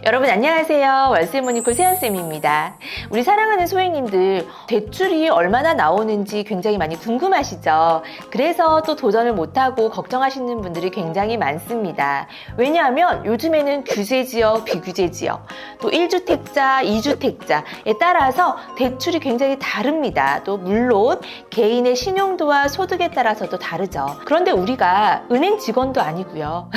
여러분 안녕하세요. 월세모니콜 세연쌤입니다. 우리 사랑하는 소행님들 대출이 얼마나 나오는지 굉장히 많이 궁금하시죠? 그래서 또 도전을 못하고 걱정하시는 분들이 굉장히 많습니다. 왜냐하면 요즘에는 규제지역, 비규제지역, 또 1주택자, 2주택자에 따라서 대출이 굉장히 다릅니다. 또 물론 개인의 신용도와 소득에 따라서도 다르죠. 그런데 우리가 은행 직원도 아니고요.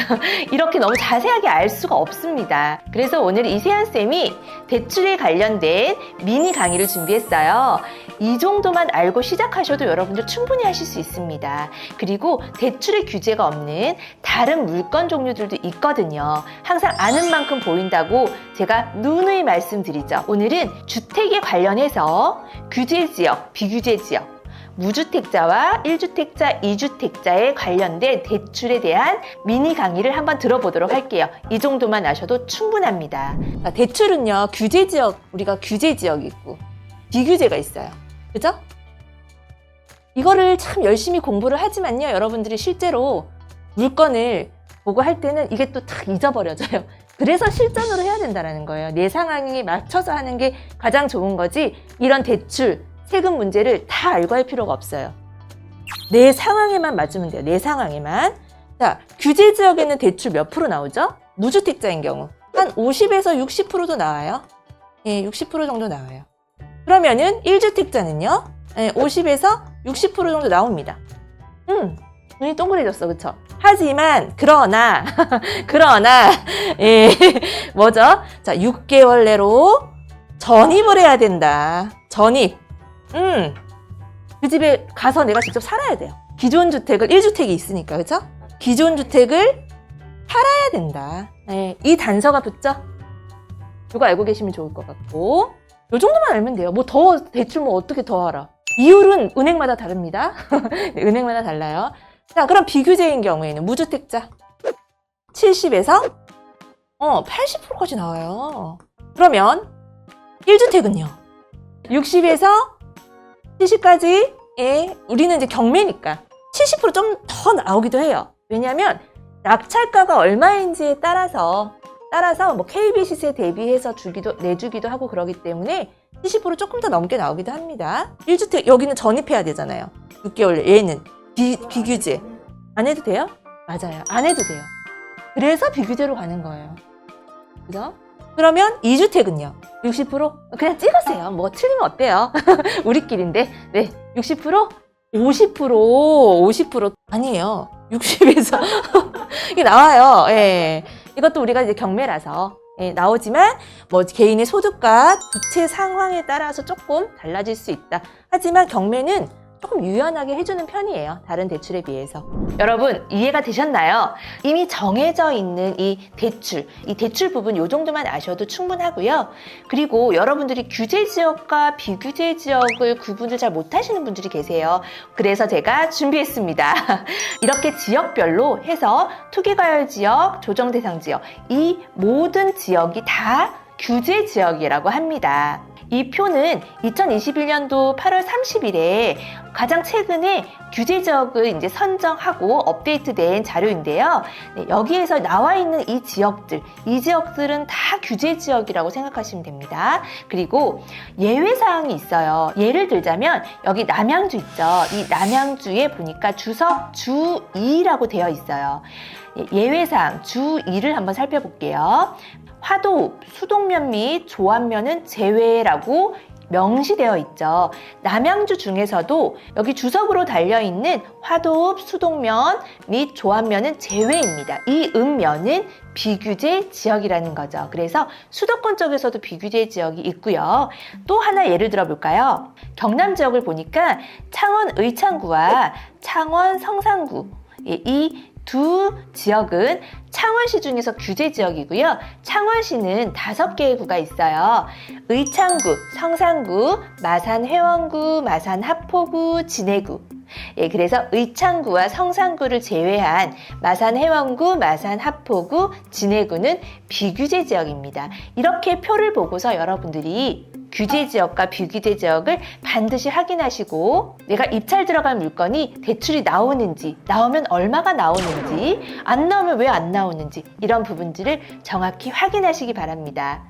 이렇게 너무 자세하게 알 수가 없습니다. 그래서 오늘 이세연쌤이 대출에 관련된 미니 강의를 준비했어요. 이 정도만 알고 시작하셔도 여러분들 충분히 하실 수 있습니다. 그리고 대출의 규제가 없는 다른 물건 종류들도 있거든요. 항상 아는 만큼 보인다고 제가 누누이 말씀드리죠. 오늘은 주택에 관련해서 규제지역, 비규제지역, 무주택자와 1주택자, 2주택자에 관련된 대출에 대한 미니 강의를 한번 들어보도록 할게요. 이 정도만 아셔도 충분합니다. 대출은요, 규제지역, 우리가 규제지역이 있고 비규제가 있어요. 그죠? 이거를 참 열심히 공부를 하지만요, 여러분들이 실제로 물건을 보고 할 때는 이게 또 딱 잊어버려져요. 그래서 실전으로 해야 된다는 거예요. 내 상황에 맞춰서 하는 게 가장 좋은 거지, 이런 대출, 세금 문제를 다 알고 할 필요가 없어요. 내 상황에만 맞으면 돼요. 내 상황에만. 자, 규제 지역에는 대출 몇 프로 나오죠? 무주택자인 경우 한 50에서 60%도 나와요. 예, 60% 정도 나와요. 그러면은 1주택자는요, 50에서 60% 정도 나옵니다. 눈이 동그래졌어, 그쵸? 하지만 그러나 예, 뭐죠? 자, 6개월 내로 전입을 해야 된다. 전입. 그 집에 가서 내가 직접 살아야 돼요. 기존 주택을 1주택이 있으니까, 그렇죠? 기존 주택을 팔아야 된다. 네, 이 단서가 붙죠? 이거 알고 계시면 좋을 것 같고, 이 정도만 알면 돼요. 뭐 더 대출 뭐 어떻게 더 알아? 이율은 은행마다 다릅니다. 네, 은행마다 달라요. 자, 그럼 비규제인 경우에는 무주택자 70에서 80%까지 나와요. 그러면 1주택은요? 60에서 70까지, 예, 우리는 이제 경매니까 70% 좀 더 나오기도 해요. 왜냐하면 낙찰가가 얼마인지에 따라서 뭐 KB 시세 대비해서 내주기도 하고 그러기 때문에 70% 조금 더 넘게 나오기도 합니다. 1주택 여기는 전입해야 되잖아요. 6개월, 얘는 비규제. 안 해도 돼요? 맞아요. 안 해도 돼요. 그래서 비규제로 가는 거예요. 그죠? 그러면 2주택은요? 60%? 그냥 찍으세요. 뭐 틀리면 어때요? 우리끼리인데. 네, 60%? 50% 아니에요. 60에서 이게 나와요. 예. 이것도 우리가 이제 경매라서 나오지만 뭐 개인의 소득과 부채 상황에 따라서 조금 달라질 수 있다. 하지만 경매는 조금 유연하게 해주는 편이에요. 다른 대출에 비해서. 여러분 이해가 되셨나요? 이미 정해져 있는 이 대출 부분 이 정도만 아셔도 충분하고요. 그리고 여러분들이 규제 지역과 비규제 지역을 구분을 잘 못하시는 분들이 계세요. 그래서 제가 준비했습니다. 이렇게 지역별로 해서 투기과열 지역, 조정 대상 지역, 이 모든 지역이 다 규제 지역이라고 합니다. 이 표는 2021년도 8월 30일에 가장 최근에 규제 지역을 이제 선정하고 업데이트된 자료인데요. 네, 여기에서 나와 있는 이 지역들은 다 규제 지역이라고 생각하시면 됩니다. 그리고 예외 사항이 있어요. 예를 들자면 여기 남양주 있죠. 이 남양주에 보니까 주석 주2라고 되어 있어요. 예외 사항 주2를 한번 살펴볼게요. 화도읍, 수동면 및 조합면은 제외라고 명시되어 있죠. 남양주 중에서도 여기 주석으로 달려있는 화도읍, 수동면 및 조합면은 제외입니다. 이 읍면은 비규제 지역이라는 거죠. 그래서 수도권 쪽에서도 비규제 지역이 있고요. 또 하나 예를 들어볼까요? 경남 지역을 보니까 창원 의창구와 창원 성산구, 이 두 지역은 창원시 중에서 규제 지역이고요. 창원시는 5개의 구가 있어요. 의창구, 성산구, 마산 회원구, 마산 하포구, 진해구. 예, 그래서 의창구와 성산구를 제외한 마산 회원구, 마산 하포구, 진해구는 비규제 지역입니다. 이렇게 표를 보고서 여러분들이 규제 지역과 비규제 지역을 반드시 확인하시고 내가 입찰 들어갈 물건이 대출이 나오는지, 나오면 얼마가 나오는지, 안 나오면 왜 안 나오는지 이런 부분들을 정확히 확인하시기 바랍니다.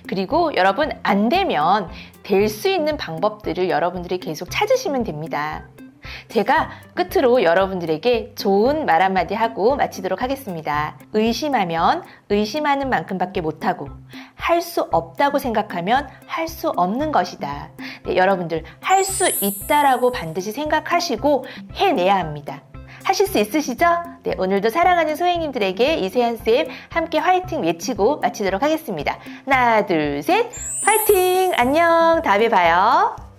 그리고 여러분 안 되면 될 수 있는 방법들을 여러분들이 계속 찾으시면 됩니다. 제가 끝으로 여러분들에게 좋은 말 한마디 하고 마치도록 하겠습니다. 의심하면 의심하는 만큼밖에 못하고 할 수 없다고 생각하면 할 수 없는 것이다. 네, 여러분들 할 수 있다라고 반드시 생각하시고 해내야 합니다. 하실 수 있으시죠? 네, 오늘도 사랑하는 소행님들에게 이세연쌤 함께 화이팅 외치고 마치도록 하겠습니다. 하나, 둘, 셋, 화이팅! 안녕! 다음에 봐요.